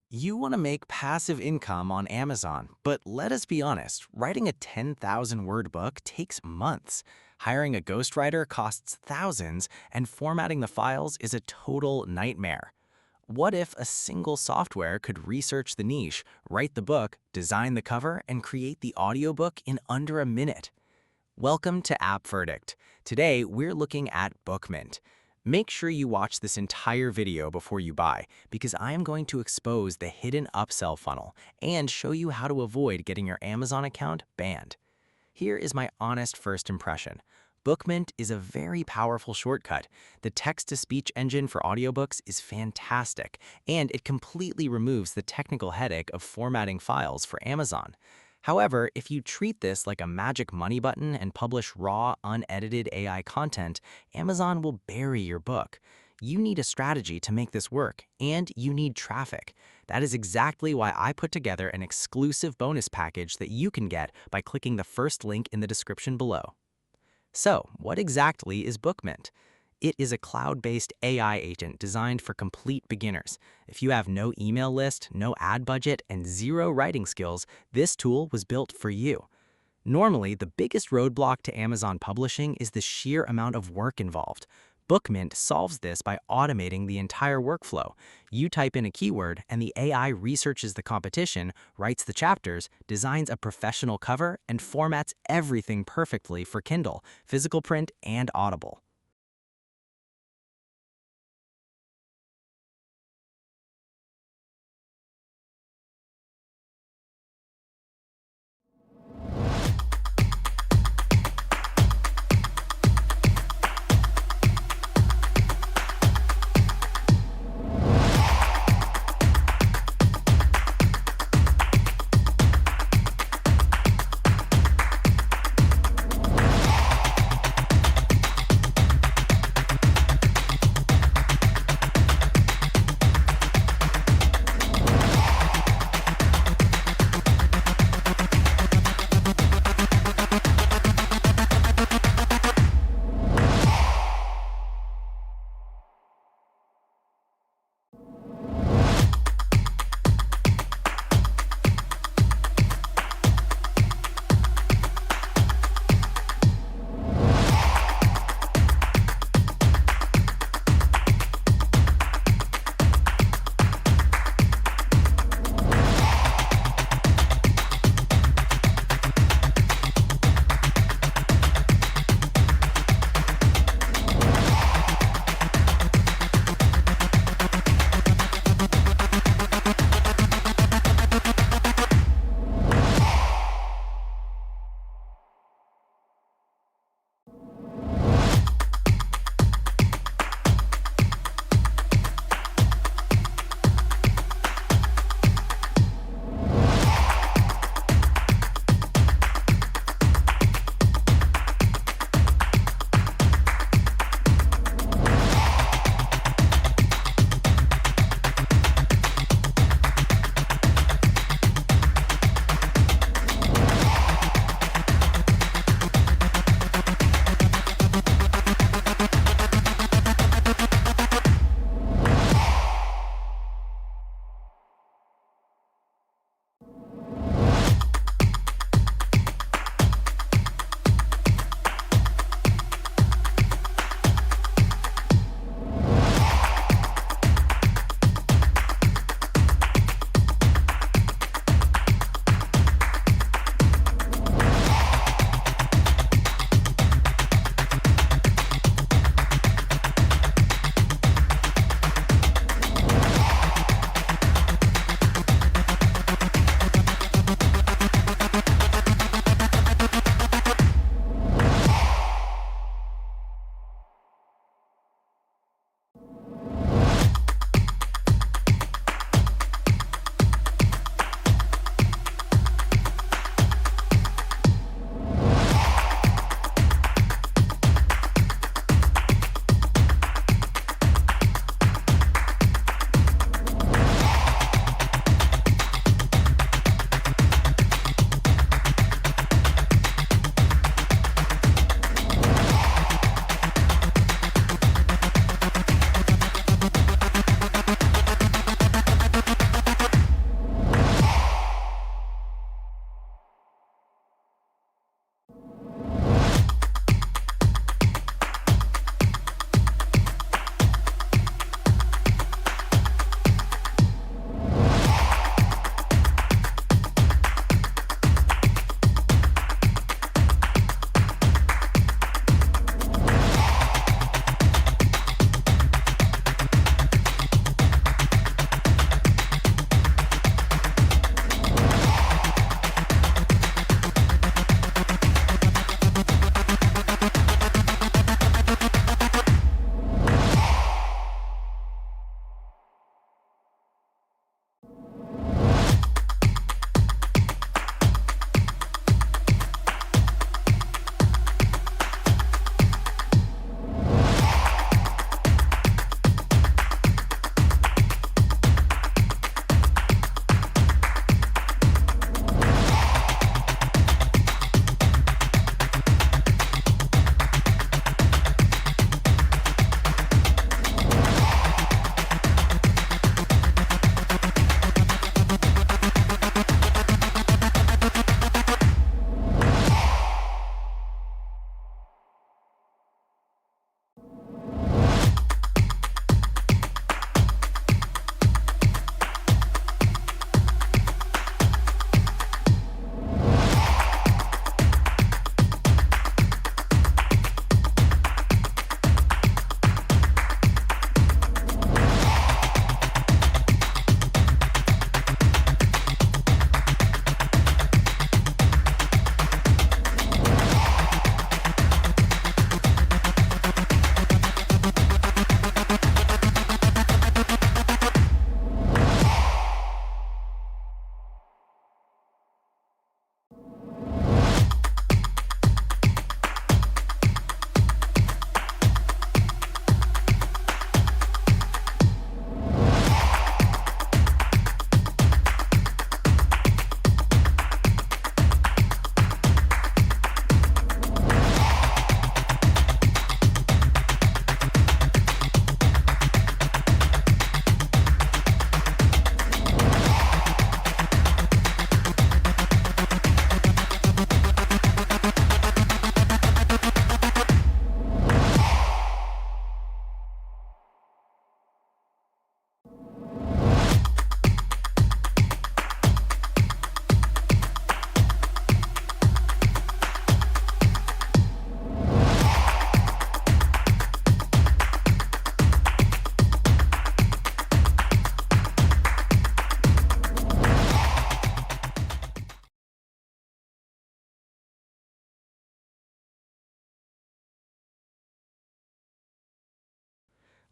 You want to make passive income on Amazon, but let us be honest, writing a 10,000 word book takes months. Hiring a ghostwriter costs thousands, and formatting the files is a total nightmare. What if a single software could research the niche, write the book, design the cover, and create the audiobook in under a minute? Welcome to App Verdict. Today, we're looking at BookMint. Make sure you watch this entire video before you buy, because I am going to expose the hidden upsell funnel and show you how to avoid getting your Amazon account banned. Here is my honest first impression. BookMint is a very powerful shortcut. The text-to-speech engine for audiobooks is fantastic, and it completely removes the technical headache of formatting files for Amazon. However, if you treat this like a magic money button and publish raw, unedited AI content, Amazon will bury your book. You need a strategy to make this work, and you need traffic. That is exactly why I put together an exclusive bonus package that you can get by clicking the first link in the description below. So, what exactly is BookMint? It is a cloud-based AI agent designed for complete beginners. If you have no email list, no ad budget, and zero writing skills, this tool was built for you. Normally, the biggest roadblock to Amazon publishing is the sheer amount of work involved. BookMint solves this by automating the entire workflow. You type in a keyword, and the AI researches the competition, writes the chapters, designs a professional cover, and formats everything perfectly for Kindle, physical print, and Audible.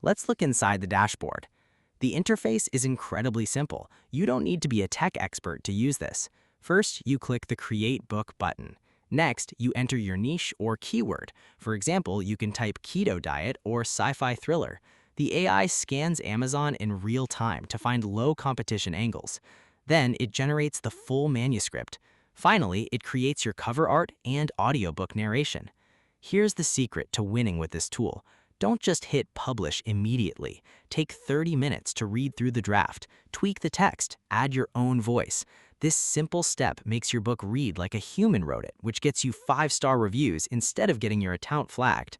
Let's look inside the dashboard. The interface is incredibly simple. You don't need to be a tech expert to use this. First, you click the Create Book button. Next, you enter your niche or keyword. For example, you can type keto diet or sci-fi thriller. The AI scans Amazon in real time to find low competition angles. Then it generates the full manuscript. Finally, it creates your cover art and audiobook narration. Here's the secret to winning with this tool. Don't just hit publish immediately. Take 30 minutes to read through the draft, tweak the text, add your own voice. This simple step makes your book read like a human wrote it, which gets you 5-star reviews instead of getting your account flagged.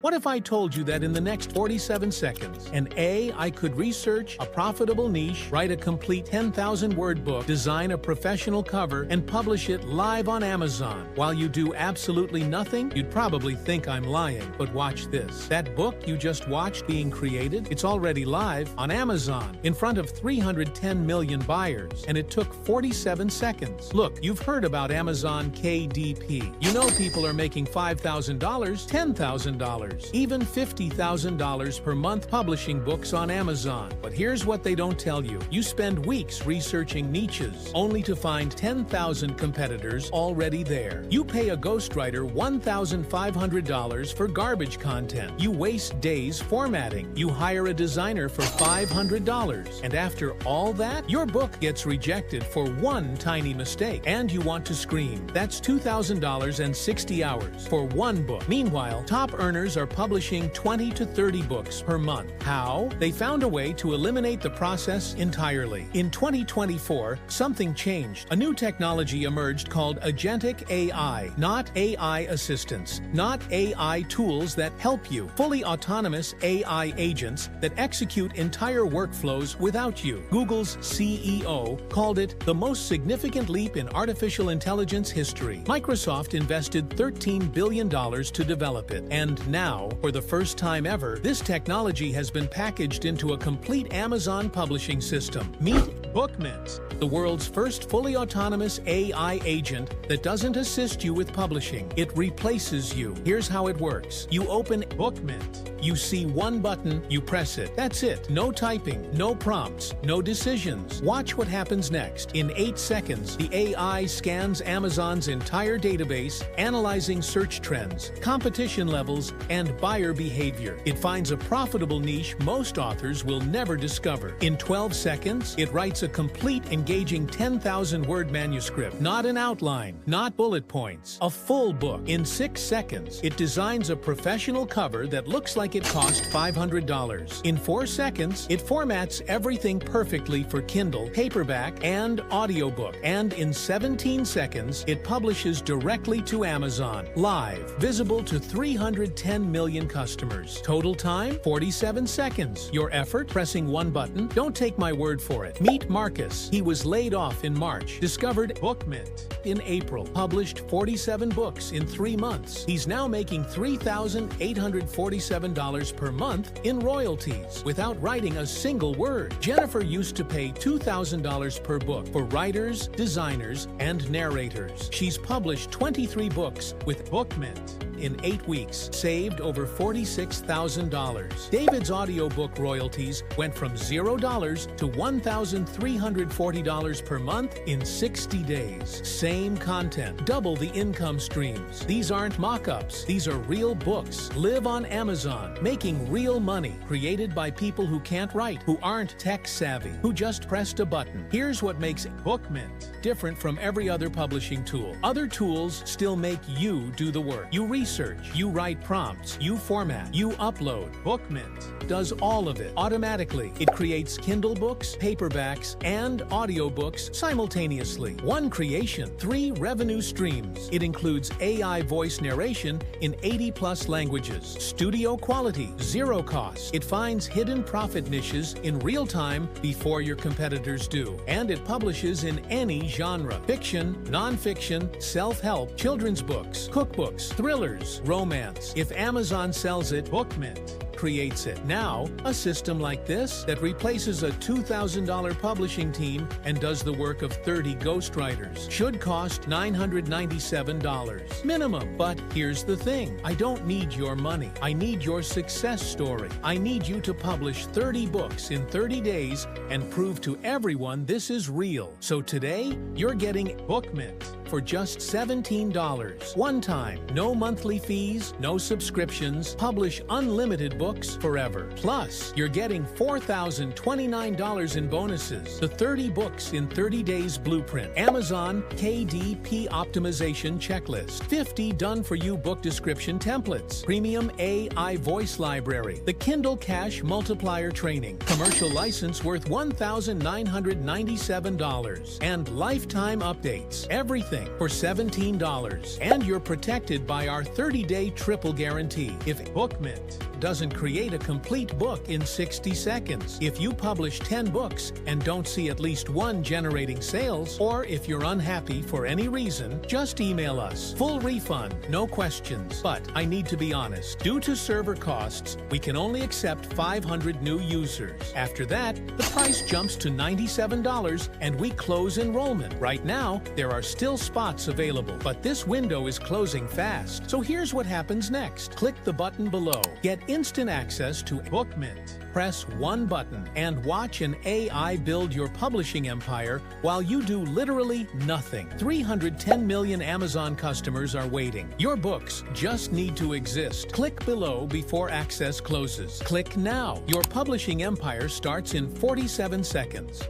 What if I told you that in the next 47 seconds, an AI could research a profitable niche, write a complete 10,000-word book, design a professional cover, and publish it live on Amazon? While you do absolutely nothing, you'd probably think I'm lying. But watch this. That book you just watched being created, it's already live on Amazon in front of 310 million buyers, and it took 47 seconds. Look, you've heard about Amazon KDP. You know people are making $5,000, $10,000. Even $50,000 per month publishing books on Amazon. But here's what they don't tell you. You spend weeks researching niches, only to find 10,000 competitors already there. You pay a ghostwriter $1,500 for garbage content. You waste days formatting. You hire a designer for $500. And after all that, your book gets rejected for one tiny mistake. And you want to scream. That's $2,000 and 60 hours for one book. Meanwhile, top earners are publishing 20 to 30 books per month. How? They found a way to eliminate the process entirely. In 2024, something changed. A new technology emerged called agentic AI. Not AI assistants, not AI tools that help you. Fully autonomous AI agents that execute entire workflows without you. Google's CEO called it the most significant leap in artificial intelligence history. Microsoft invested $13 billion to develop it, and now, for the first time ever, this technology has been packaged into a complete Amazon publishing system. Meet BookMint, the world's first fully autonomous AI agent that doesn't assist you with publishing. It replaces you. Here's how it works. You open BookMint. You see one button, you press it. That's it. No typing, no prompts, no decisions. Watch what happens next. In 8 seconds, the AI scans Amazon's entire database, analyzing search trends, competition levels, and buyer behavior. It finds a profitable niche most authors will never discover. In 12 seconds, it writes a complete, engaging 10,000-word manuscript. Not an outline, not bullet points, a full book. In 6 seconds, it designs a professional cover that looks like it cost $500. In 4 seconds, it formats everything perfectly for Kindle, paperback, and audiobook. And in 17 seconds, it publishes directly to Amazon, live, visible to 310 million customers. Total time, 47 seconds. Your effort, pressing one button. Don't take my word for it. Meet Marcus. He was laid off in March, discovered BookMint in April, published 47 books in 3 months. He's now making $3,847 per month in royalties without writing a single word. Jennifer used to pay $2,000 per book for writers, designers, and narrators. She's published 23 books with BookMint in 8 weeks, saved over $46,000. David's audiobook royalties went from $0 to $1,340 per month in 60 days. Same content, double the income streams. These aren't mock-ups. These are real books. Live on Amazon, making real money, created by people who can't write, who aren't tech-savvy, who just pressed a button. Here's what makes BookMint different from every other publishing tool. Other tools still make you do the work. You research, you write prompts, you format, you upload. BookMint does all of it automatically. It creates Kindle books, paperbacks, and audiobooks simultaneously. One creation, 3 revenue streams. It includes AI voice narration in 80+ languages. Studio quality, 0 cost. It finds hidden profit niches in real time before your competitors do. And it publishes in any genre. Fiction, non-fiction, self-help, children's books, cookbooks, thrillers, romance. If Amazon sells it, BookMint creates it. Now, a system like this that replaces a $2,000 publishing team and does the work of 30 ghostwriters should cost $997 minimum. But here's the thing. I don't need your money. I need your success story. I need you to publish 30 books in 30 days and prove to everyone this is real. So today, you're getting BookMint for just $17. One time, no monthly fees, no subscriptions, publish unlimited books forever. Plus, you're getting $4,029 in bonuses, the 30 books in 30 days blueprint, Amazon KDP optimization checklist, 50 done-for-you book description templates, premium AI voice library, the Kindle Cash multiplier training, commercial license worth $1,997, and lifetime updates. Everything for $17. And you're protected by our 30-day triple guarantee. If BookMint doesn't create a complete book in 60 seconds, if you publish 10 books and don't see at least one generating sales, or if you're unhappy for any reason, just email us. Full refund, no questions. But I need to be honest. Due to server costs, we can only accept 500 new users. After that, the price jumps to $97 and we close enrollment. Right now, there are still spots available, but this window is closing fast. So here's what happens next. Click the button below. Get instant access to BookMint. Press one button and watch an AI build your publishing empire while you do literally nothing. 310 million Amazon customers are waiting. Your books just need to exist. Click below before access closes. Click now. Your publishing empire starts in 47 seconds.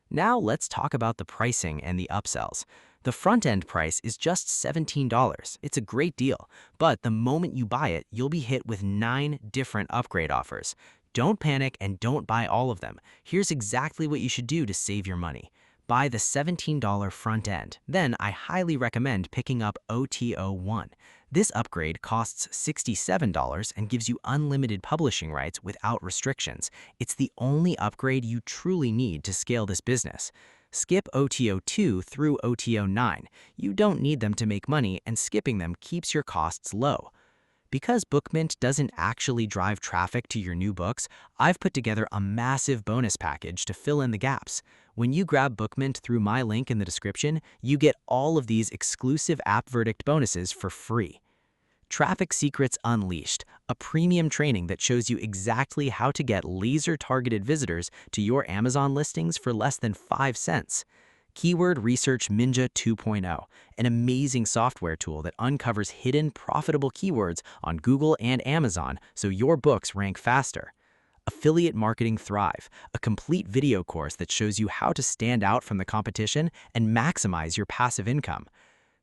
Now let's talk about the pricing and the upsells. The front-end price is just $17. It's a great deal, but the moment you buy it, you'll be hit with 9 different upgrade offers. Don't panic and don't buy all of them. Here's exactly what you should do to save your money. Buy the $17 front end. Then I highly recommend picking up OTO1. This upgrade costs $67 and gives you unlimited publishing rights without restrictions. It's the only upgrade you truly need to scale this business. Skip OTO2 through OTO9. You don't need them to make money, and skipping them keeps your costs low. Because BookMint doesn't actually drive traffic to your new books, I've put together a massive bonus package to fill in the gaps. When you grab BookMint through my link in the description, you get all of these exclusive app verdict bonuses for free. Traffic Secrets Unleashed, a premium training that shows you exactly how to get laser-targeted visitors to your Amazon listings for less than 5 cents. Keyword Research Ninja 2.0, an amazing software tool that uncovers hidden, profitable keywords on Google and Amazon so your books rank faster. Affiliate Marketing Thrive, a complete video course that shows you how to stand out from the competition and maximize your passive income.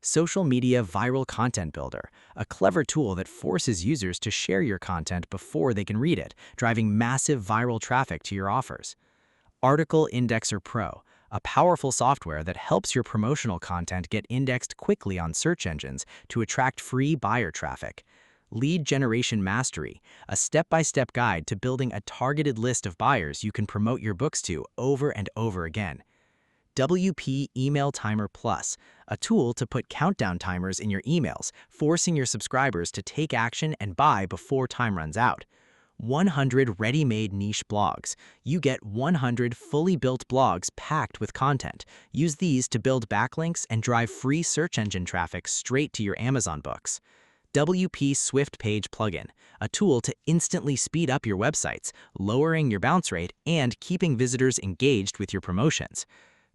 Social Media Viral Content Builder, a clever tool that forces users to share your content before they can read it, driving massive viral traffic to your offers. Article Indexer Pro, a powerful software that helps your promotional content get indexed quickly on search engines to attract free buyer traffic. Lead Generation Mastery, a step-by-step guide to building a targeted list of buyers you can promote your books to over and over again. WP Email Timer Plus, a tool to put countdown timers in your emails, forcing your subscribers to take action and buy before time runs out. 100 ready-made niche blogs. You get 100 fully built blogs packed with content. Use these to build backlinks and drive free search engine traffic straight to your Amazon books. WP Swift Page Plugin, a tool to instantly speed up your websites, lowering your bounce rate and keeping visitors engaged with your promotions.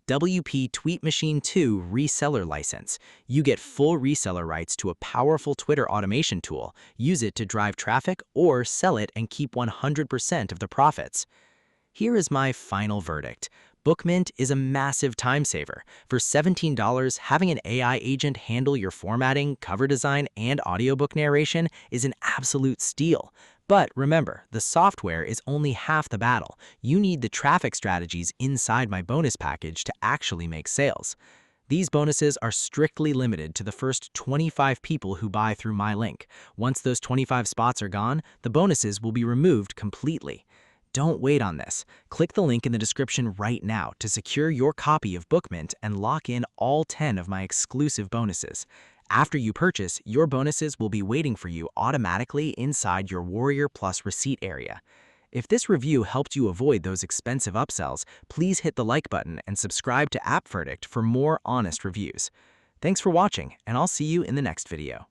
WP Tweet Machine 2 Reseller License. You get full reseller rights to a powerful Twitter automation tool. Use it to drive traffic or sell it and keep 100% of the profits. Here is my final verdict. BookMint is a massive time saver. For $17, having an AI agent handle your formatting, cover design, and audiobook narration is an absolute steal. But remember, the software is only half the battle. You need the traffic strategies inside my bonus package to actually make sales. These bonuses are strictly limited to the first 25 people who buy through my link. Once those 25 spots are gone, the bonuses will be removed completely. Don't wait on this. Click the link in the description right now to secure your copy of BookMint and lock in all 10 of my exclusive bonuses. After you purchase, your bonuses will be waiting for you automatically inside your Warrior Plus receipt area. If this review helped you avoid those expensive upsells, please hit the like button and subscribe to App Verdict for more honest reviews. Thanks for watching, and I'll see you in the next video.